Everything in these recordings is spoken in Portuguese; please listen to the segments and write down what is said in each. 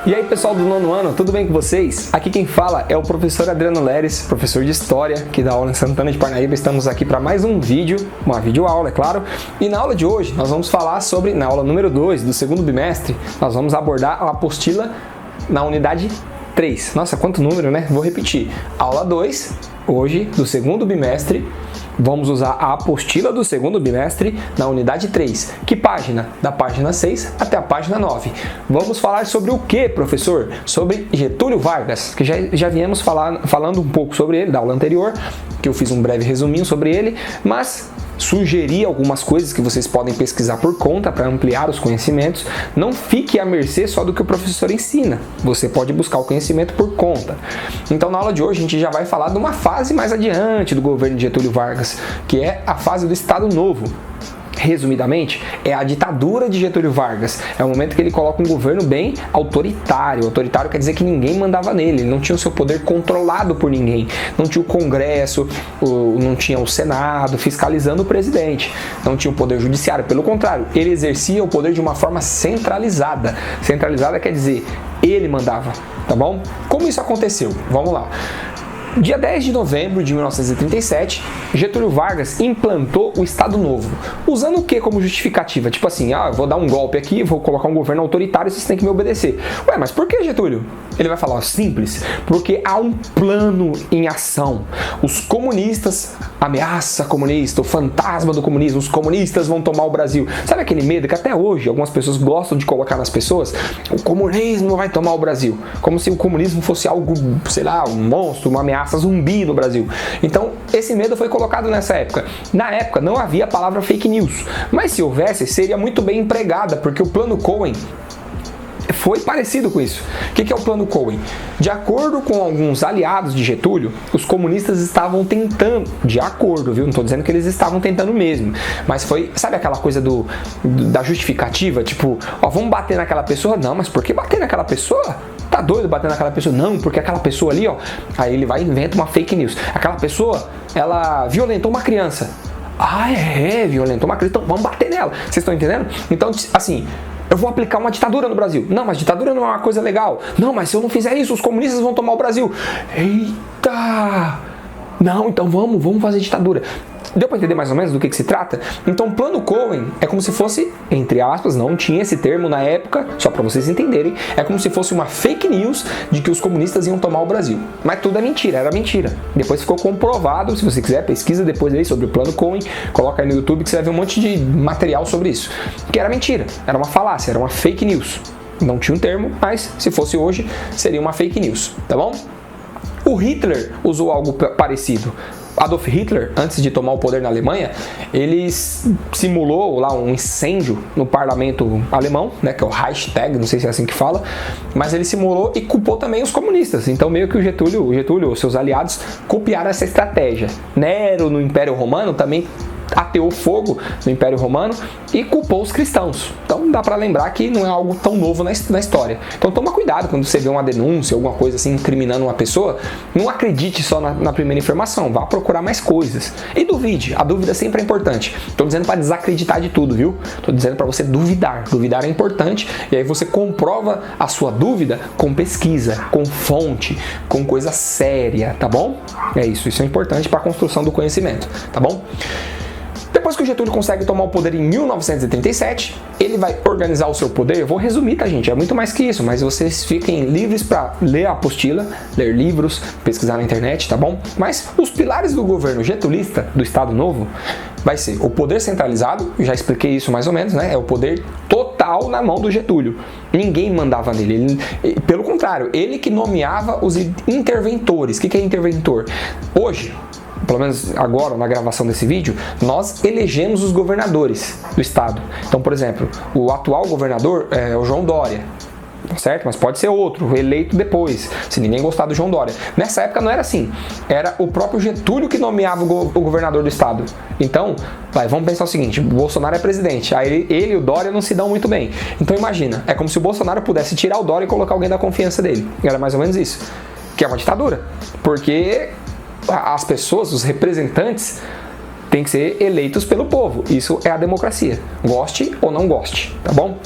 E aí pessoal do nono ano, tudo bem com vocês? Aqui quem fala é o professor Adriano Leres, professor de História, que dá aula em Santana de Parnaíba. Estamos aqui para mais um vídeo, uma videoaula, é claro. E na aula de hoje nós vamos falar sobre, na aula número 2 do segundo bimestre, nós vamos abordar a apostila na unidade 3. Nossa, quanto número, né? Vou repetir. Aula 2, hoje, do segundo bimestre. Vamos usar a apostila do segundo bimestre na unidade 3. Que página? Da página 6 até a página 9. Vamos falar sobre o que, professor? Sobre Getúlio Vargas, que já viemos falando um pouco sobre ele da aula anterior, que eu fiz um breve resuminho sobre ele, mas sugeri algumas coisas que vocês podem pesquisar por conta para ampliar os conhecimentos. Não fique à mercê só do que o professor ensina. Você pode buscar o conhecimento por conta. Então, na aula de hoje, a gente já vai falar de uma fase mais adiante do governo de Getúlio Vargas, que é a fase do Estado Novo. Resumidamente, é a ditadura de Getúlio Vargas. É o momento que ele coloca um governo bem autoritário. Autoritário quer dizer que ninguém mandava nele, ele não tinha o seu poder controlado por ninguém. Não tinha o Congresso, não tinha o Senado fiscalizando o presidente. Não tinha o poder judiciário. Pelo contrário, ele exercia o poder de uma forma centralizada. Centralizada quer dizer, ele mandava, tá bom? Como isso aconteceu? Vamos lá. Dia 10 de novembro de 1937, Getúlio Vargas implantou o Estado Novo, usando o que como justificativa? Tipo assim, eu vou dar um golpe aqui, vou colocar um governo autoritário e vocês têm que me obedecer. Ué, mas por que, Getúlio? Ele vai falar, simples, porque há um plano em ação. Os comunistas, ameaça comunista, o fantasma do comunismo, os comunistas vão tomar o Brasil. Sabe aquele medo que até hoje algumas pessoas gostam de colocar nas pessoas? O comunismo vai tomar o Brasil, como se o comunismo fosse algo, sei lá, um monstro, uma ameaça zumbi no Brasil. Então, esse medo foi colocado nessa época. Na época, não havia a palavra fake news, mas se houvesse, seria muito bem empregada, porque o Plano Cohen foi parecido com isso. O que é o Plano Cohen? De acordo com alguns aliados de Getúlio, os comunistas estavam tentando, de acordo, viu? Não estou dizendo que eles estavam tentando mesmo, mas foi, sabe aquela coisa da justificativa? Tipo, vamos bater naquela pessoa? Não, mas por que bater naquela pessoa? Tá doido bater naquela pessoa? Não, porque aquela pessoa ali, aí ele vai e inventa uma fake news. Aquela pessoa, ela violentou uma criança. Violentou uma criança, então vamos bater nela. Vocês estão entendendo? Então, assim, eu vou aplicar uma ditadura no Brasil. Não, mas ditadura não é uma coisa legal. Não, mas se eu não fizer isso, os comunistas vão tomar o Brasil. Eita! Não, então vamos fazer ditadura. Deu para entender mais ou menos do que se trata? Então, Plano Cohen é como se fosse, entre aspas, não tinha esse termo na época, só para vocês entenderem, é como se fosse uma fake news de que os comunistas iam tomar o Brasil. Mas tudo é mentira, era mentira. Depois ficou comprovado, se você quiser, pesquisa depois aí sobre o Plano Cohen, coloca aí no YouTube que você vai ver um monte de material sobre isso. Que era mentira, era uma falácia, era uma fake news. Não tinha um termo, mas se fosse hoje, seria uma fake news, tá bom? O Hitler usou algo parecido. Adolf Hitler, antes de tomar o poder na Alemanha, ele simulou lá um incêndio no parlamento alemão, né, que é o Reichstag, não sei se é assim que fala, mas ele simulou e culpou também os comunistas. Então meio que o Getúlio e seus aliados copiaram essa estratégia. Nero, no Império Romano, também ateou fogo no Império Romano e culpou os cristãos. Então dá para lembrar que não é algo tão novo na história. Então toma cuidado quando você vê uma denúncia, alguma coisa assim incriminando uma pessoa, não acredite só na primeira informação, vá procurar mais coisas. E duvide, a dúvida sempre é importante. Estou dizendo para desacreditar de tudo, viu? Estou dizendo para você duvidar. Duvidar é importante e aí você comprova a sua dúvida com pesquisa, com fonte, com coisa séria, tá bom? É isso é importante para a construção do conhecimento, tá bom? Depois que o Getúlio consegue tomar o poder em 1937, ele vai organizar o seu poder. Eu vou resumir, tá, gente? É muito mais que isso, mas vocês fiquem livres para ler a apostila, ler livros, pesquisar na internet, tá bom? Mas os pilares do governo getulista, do Estado Novo, vai ser o poder centralizado, já expliquei isso mais ou menos, né? É o poder total na mão do Getúlio. Ninguém mandava nele. Pelo contrário, ele que nomeava os interventores. O que é interventor? Hoje, pelo menos agora, na gravação desse vídeo, nós elegemos os governadores do estado. Então, por exemplo, o atual governador é o João Dória, certo? Mas pode ser outro, eleito depois, se ninguém gostar do João Dória. Nessa época não era assim, era o próprio Getúlio que nomeava o governador do estado. Então, vamos pensar o seguinte, o Bolsonaro é presidente, aí ele e o Dória não se dão muito bem. Então imagina, é como se o Bolsonaro pudesse tirar o Dória e colocar alguém da confiança dele. Era mais ou menos isso, que é uma ditadura, porque as pessoas, os representantes, têm que ser eleitos pelo povo. Isso é a democracia. Goste ou não goste, tá bom?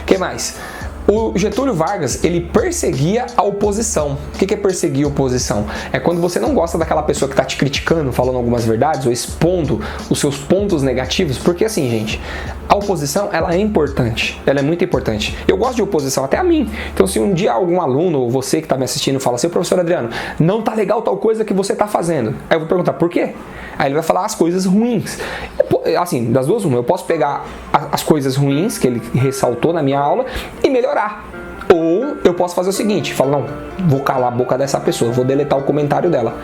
O que mais? O Getúlio Vargas, ele perseguia a oposição. O que é perseguir a oposição? É quando você não gosta daquela pessoa que está te criticando, falando algumas verdades ou expondo os seus pontos negativos, porque assim, gente, a oposição, ela é importante, ela é muito importante. Eu gosto de oposição, até a mim. Então, se um dia algum aluno ou você que está me assistindo fala assim, professor Adriano, não tá legal tal coisa que você está fazendo. Aí eu vou perguntar, por quê? Aí ele vai falar as coisas ruins. Assim, das duas uma, eu posso pegar as coisas ruins que ele ressaltou na minha aula e melhorar. Ou eu posso fazer o seguinte, falar, não, vou calar a boca dessa pessoa, vou deletar o comentário dela.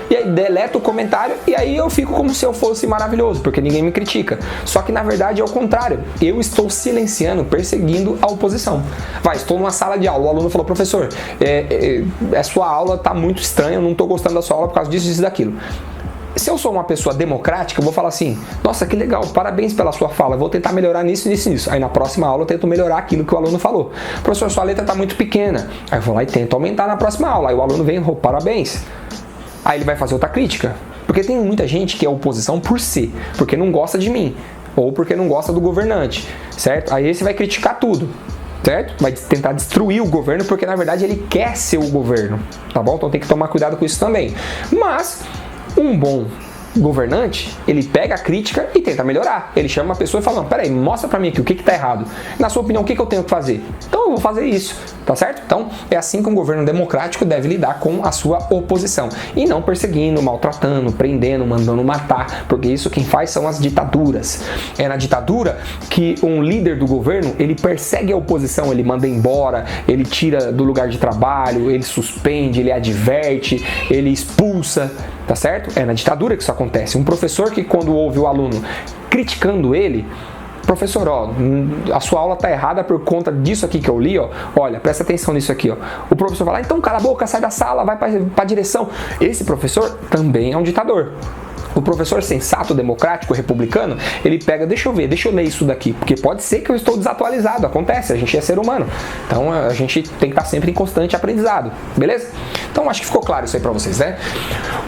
E aí deleto o comentário e aí eu fico como se eu fosse maravilhoso, porque ninguém me critica. Só que na verdade é o contrário. Eu estou silenciando, perseguindo a oposição. Estou numa sala de aula, o aluno falou, professor, a sua aula está muito estranha, eu não estou gostando da sua aula por causa disso, disso e daquilo. Se eu sou uma pessoa democrática, eu vou falar assim, nossa, que legal, parabéns pela sua fala, eu vou tentar melhorar nisso, nisso, nisso. Aí na próxima aula eu tento melhorar aquilo que o aluno falou. Professor, sua letra está muito pequena. Aí eu vou lá e tento aumentar na próxima aula. Aí o aluno vem, parabéns. Aí ele vai fazer outra crítica. Porque tem muita gente que é oposição por si, porque não gosta de mim, ou porque não gosta do governante, certo? Aí esse vai criticar tudo, certo? Vai tentar destruir o governo, porque na verdade ele quer ser o governo, tá bom? Então tem que tomar cuidado com isso também. Mas um bom governante, ele pega a crítica e tenta melhorar. Ele chama uma pessoa e fala, não, peraí, mostra pra mim aqui o que tá errado. Na sua opinião, o que eu tenho que fazer? Então eu vou fazer isso, tá certo? Então é assim que um governo democrático deve lidar com a sua oposição. E não perseguindo, maltratando, prendendo, mandando matar, porque isso quem faz são as ditaduras. É na ditadura que um líder do governo, ele persegue a oposição, ele manda embora, ele tira do lugar de trabalho, ele suspende, ele adverte, ele expulsa, tá certo? É na ditadura que isso acontece. Um professor que quando ouve o aluno criticando ele, professor, ó, a sua aula tá errada por conta disso aqui que eu li, ó. Olha, presta atenção nisso aqui, ó. O professor vai lá, então cala a boca, sai da sala, vai pra direção. Esse professor também é um ditador. O professor sensato, democrático, republicano, ele pega, deixa eu ver, deixa eu ler isso daqui, porque pode ser que eu estou desatualizado, acontece, a gente é ser humano. Então a gente tem que estar sempre em constante aprendizado, beleza? Então acho que ficou claro isso aí pra vocês, né?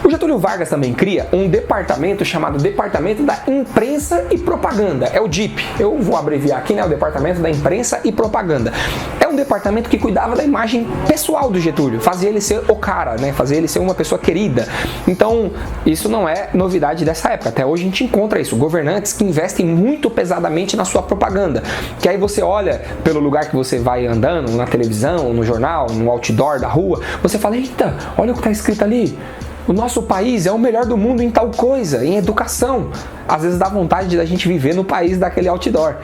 O Getúlio Vargas também cria um departamento chamado Departamento da Imprensa e Propaganda, é o DIP. Eu vou abreviar aqui, né? O Departamento da Imprensa e Propaganda. É um departamento que cuidava da imagem pessoal do Getúlio, fazia ele ser o cara, né? Fazia ele ser uma pessoa querida. Então, isso não é novidade dessa época. Até hoje a gente encontra isso, governantes que investem muito pesadamente na sua propaganda, que aí você olha pelo lugar que você vai andando, na televisão, no jornal, no outdoor da rua, você fala, eita, olha o que está escrito ali, o nosso país é o melhor do mundo em tal coisa, em educação. Às vezes dá vontade de a gente viver no país daquele outdoor.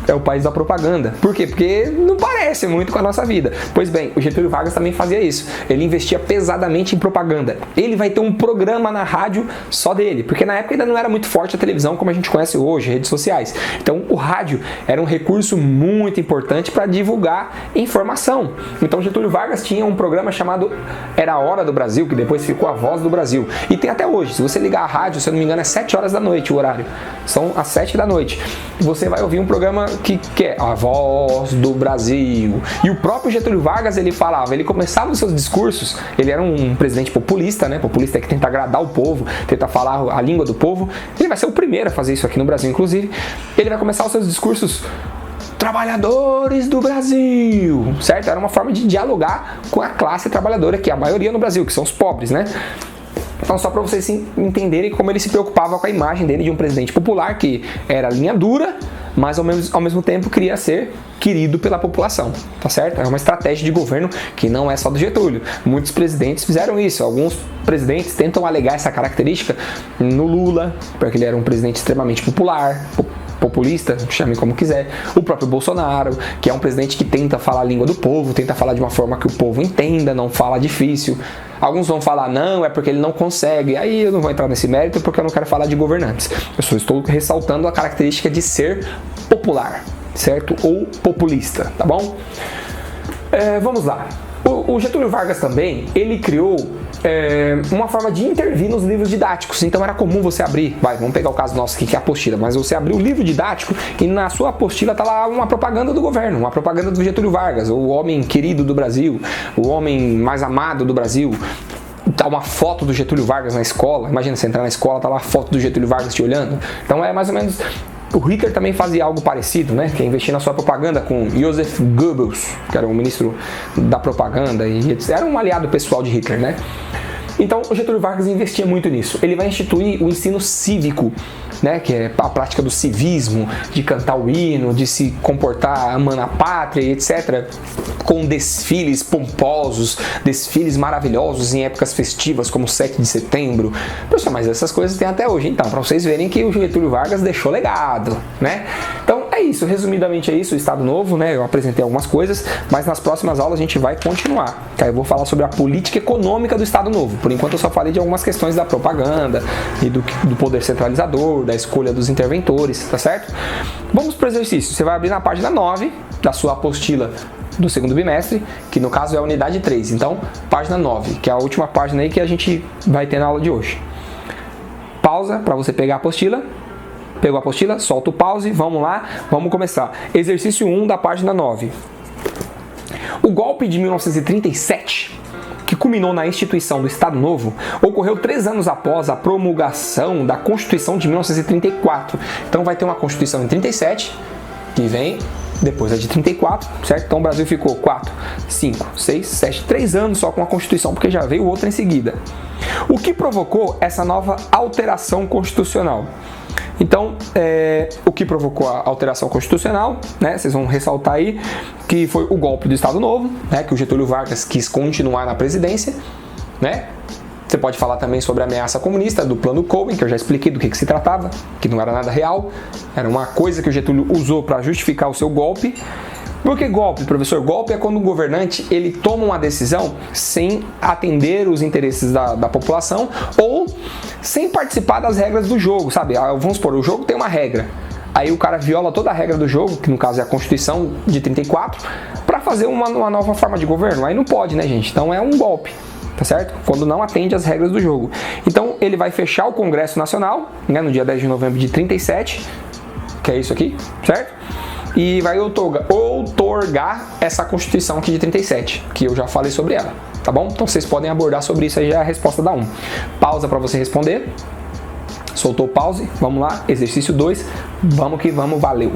É o país da propaganda. Por quê? Porque não parece muito com a nossa vida. Pois bem, o Getúlio Vargas também fazia isso. Ele investia pesadamente em propaganda. Ele vai ter um programa na rádio só dele, porque na época ainda não era muito forte a televisão como a gente conhece hoje, redes sociais. Então o rádio era um recurso muito importante para divulgar informação. Então Getúlio Vargas tinha um programa chamado Era a Hora do Brasil, que depois ficou a Voz do Brasil. E tem até hoje. Se você ligar a rádio, se eu não me engano, é 7 horas da noite o horário. São às 7 da noite. Você vai ouvir um programa que é a Voz do Brasil. E o próprio Getúlio Vargas, ele falava, ele começava os seus discursos, ele era um presidente populista, né? Populista é que tenta agradar o povo, tenta falar a língua do povo. Ele vai ser o primeiro a fazer isso aqui no Brasil, inclusive. Ele vai começar os seus discursos, trabalhadores do Brasil, certo? Era uma forma de dialogar com a classe trabalhadora, que é a maioria no Brasil, que são os pobres, né? Então, só para vocês entenderem como ele se preocupava com a imagem dele de um presidente popular que era linha dura, mas ao mesmo tempo queria ser querido pela população, tá certo? É uma estratégia de governo que não é só do Getúlio. Muitos presidentes fizeram isso. Alguns presidentes tentam alegar essa característica no Lula, porque ele era um presidente extremamente popular, populista, chame como quiser. O próprio Bolsonaro, que é um presidente que tenta falar a língua do povo, tenta falar de uma forma que o povo entenda, não fala difícil. Alguns vão falar, não, é porque ele não consegue. Aí eu não vou entrar nesse mérito porque eu não quero falar de governantes. Eu só estou ressaltando a característica de ser popular, certo? Ou populista, tá bom? Vamos lá. O Getúlio Vargas também, ele criou uma forma de intervir nos livros didáticos. Então era comum você abrir, vamos pegar o caso nosso aqui que é a apostila, mas você abrir o livro didático e na sua apostila tá lá uma propaganda do governo, uma propaganda do Getúlio Vargas, o homem querido do Brasil, o homem mais amado do Brasil. Tá uma foto do Getúlio Vargas na escola, imagina você entrar na escola, tá lá a foto do Getúlio Vargas te olhando. Então é mais ou menos O Hitler também fazia algo parecido, né? Que é investir na sua propaganda com Joseph Goebbels, que era o ministro da propaganda e era um aliado pessoal de Hitler, né? Então, o Getúlio Vargas investia muito nisso. Ele vai instituir o ensino cívico, né, que é a prática do civismo, de cantar o hino, de se comportar amando a pátria, etc., com desfiles pomposos, desfiles maravilhosos em épocas festivas, como 7 de setembro. Pessoal, mas essas coisas tem até hoje, então, para vocês verem que o Getúlio Vargas deixou legado, né? Então, é isso, resumidamente é isso, o Estado Novo, né? Eu apresentei algumas coisas, mas nas próximas aulas a gente vai continuar. Tá? Eu vou falar sobre a política econômica do Estado Novo. Por enquanto eu só falei de algumas questões da propaganda e do poder centralizador, da escolha dos interventores, tá certo? Vamos para o exercício. Você vai abrir na página 9 da sua apostila do segundo bimestre, que no caso é a unidade 3. Então, página 9, que é a última página aí que a gente vai ter na aula de hoje. Pausa para você pegar a apostila. Pegou a apostila? Solta o pause, vamos lá, vamos começar. Exercício 1 da página 9. O golpe de 1937, que culminou na instituição do Estado Novo, ocorreu 3 anos após a promulgação da Constituição de 1934. Então vai ter uma Constituição em 37, que vem depois a de 34, certo? Então o Brasil ficou 4, 5, 6, 7, 3 anos só com a Constituição, porque já veio outra em seguida. O que provocou essa nova alteração constitucional? Então, o que provocou a alteração constitucional, né? Vocês vão ressaltar aí que foi o golpe do Estado Novo, né? Que o Getúlio Vargas quis continuar na presidência, né? Você pode falar também sobre a ameaça comunista do Plano Cohen, que eu já expliquei do que se tratava, que não era nada real, era uma coisa que o Getúlio usou para justificar o seu golpe. Por que golpe, professor? Golpe é quando o governante ele toma uma decisão sem atender os interesses da população ou sem participar das regras do jogo, sabe? Vamos supor, o jogo tem uma regra. Aí o cara viola toda a regra do jogo, que no caso é a Constituição de 34, para fazer uma nova forma de governo. Aí não pode, né, gente? Então é um golpe, tá certo? Quando não atende às regras do jogo. Então ele vai fechar o Congresso Nacional, né, no dia 10 de novembro de 37, que é isso aqui, certo? E vai outorgar essa Constituição aqui de 37, que eu já falei sobre ela, tá bom? Então vocês podem abordar sobre isso aí, já é a resposta da 1. Pausa para você responder. Soltou o pause, vamos lá, exercício 2, vamos que vamos, valeu!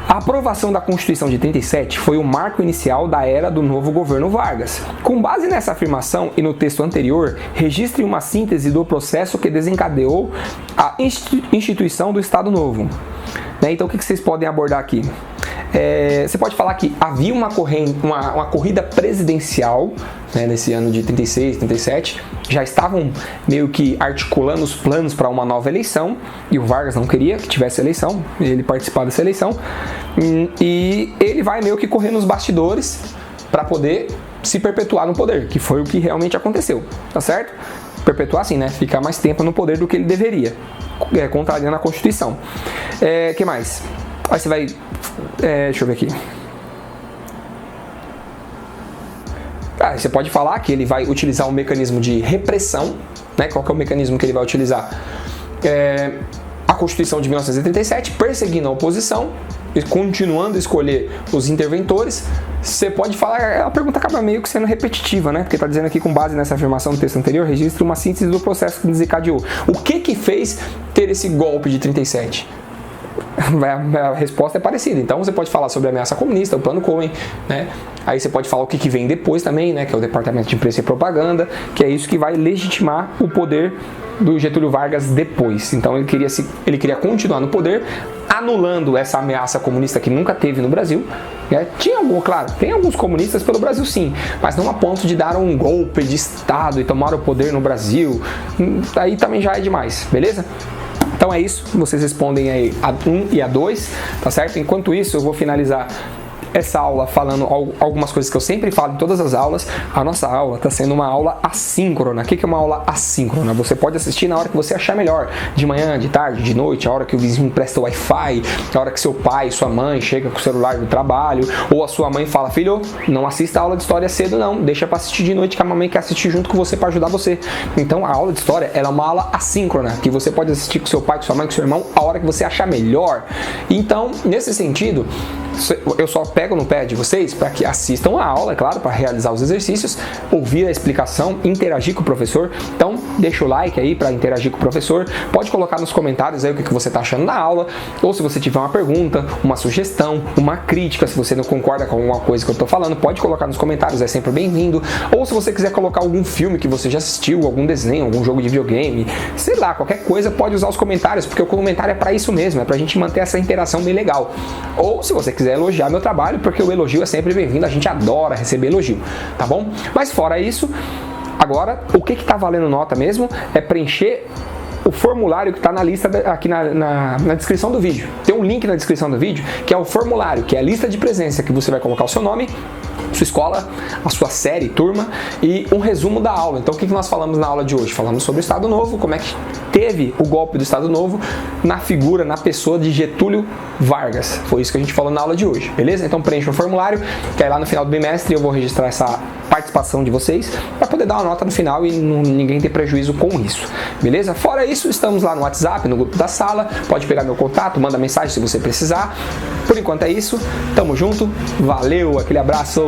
A aprovação da Constituição de 37 foi o marco inicial da era do novo governo Vargas. Com base nessa afirmação e no texto anterior, registre uma síntese do processo que desencadeou a instituição do Estado Novo. Então, o que vocês podem abordar aqui? Você pode falar que havia uma corrida presidencial, né, nesse ano de 36, 37, já estavam meio que articulando os planos para uma nova eleição, e o Vargas não queria que tivesse eleição, ele participar dessa eleição, e ele vai meio que correr nos bastidores para poder se perpetuar no poder, que foi o que realmente aconteceu, tá certo? Perpetuar assim, né? Ficar mais tempo no poder do que ele deveria, contrariando a Constituição. Que mais? Aí você vai... deixa eu ver aqui. Você pode falar que ele vai utilizar um mecanismo de repressão, né? Qual que é o mecanismo que ele vai utilizar? A Constituição de 1937, perseguindo a oposição, e continuando a escolher os interventores. Você pode falar, a pergunta acaba meio que sendo repetitiva, né? Porque está dizendo aqui, com base nessa afirmação do texto anterior, registra uma síntese do processo que desencadeou. O que fez ter esse golpe de 37? A resposta é parecida. Então você pode falar sobre a ameaça comunista, o Plano Cohen, né? Aí você pode falar o que vem depois também, né? Que é o Departamento de Imprensa e Propaganda, que é isso que vai legitimar o poder do Getúlio Vargas depois. Então ele queria continuar no poder, anulando essa ameaça comunista que nunca teve no Brasil, né? Tem alguns comunistas pelo Brasil sim, mas não a ponto de dar um golpe de Estado e tomar o poder no Brasil. Aí também já é demais, beleza? Então é isso, vocês respondem aí a 1 e a 2, tá certo? Enquanto isso, eu vou finalizar essa aula falando algumas coisas que eu sempre falo em todas as aulas. A nossa aula está sendo uma aula assíncrona. O que é uma aula assíncrona? Você pode assistir na hora que você achar melhor, de manhã, de tarde, de noite, a hora que o vizinho empresta o Wi-Fi, a hora que seu pai, sua mãe chega com o celular do trabalho, ou a sua mãe fala: filho, não assista a aula de história cedo não, deixa para assistir de noite que a mamãe quer assistir junto com você para ajudar você. Então a aula de história ela é uma aula assíncrona, que você pode assistir com seu pai, com sua mãe, com seu irmão, a hora que você achar melhor. Então, nesse sentido, Eu só pego no pé de vocês para que assistam a aula, é claro, para realizar os exercícios, ouvir a explicação, interagir com o professor. Então, deixa o like aí para interagir com o professor. Pode colocar nos comentários aí o que você está achando da aula, ou se você tiver uma pergunta, uma sugestão, uma crítica, se você não concorda com alguma coisa que eu estou falando, pode colocar nos comentários, é sempre bem-vindo. Ou se você quiser colocar algum filme que você já assistiu, algum desenho, algum jogo de videogame, sei lá, qualquer coisa, pode usar os comentários, porque o comentário é para isso mesmo, é para a gente manter essa interação bem legal. Ou se você quiser elogiar meu trabalho, porque o elogio é sempre bem-vindo, a gente adora receber elogio, tá bom? Mas fora isso, agora, o que tá valendo nota mesmo é preencher o formulário que está na lista aqui na descrição do vídeo. Tem um link na descrição do vídeo que é o formulário, que é a lista de presença, que você vai colocar o seu nome, sua escola, a sua série, turma e um resumo da aula. Então, o que nós falamos na aula de hoje? Falamos sobre o Estado Novo, como é que teve o golpe do Estado Novo na figura, na pessoa de Getúlio Vargas. Foi isso que a gente falou na aula de hoje, beleza? Então, preencha o formulário, que aí lá no final do bimestre eu vou registrar essa participação de vocês para poder dar uma nota no final e ninguém ter prejuízo com isso, beleza? Fora isso, estamos lá no WhatsApp, no grupo da sala, pode pegar meu contato, manda mensagem se você precisar. Por enquanto é isso, tamo junto, valeu, aquele abraço!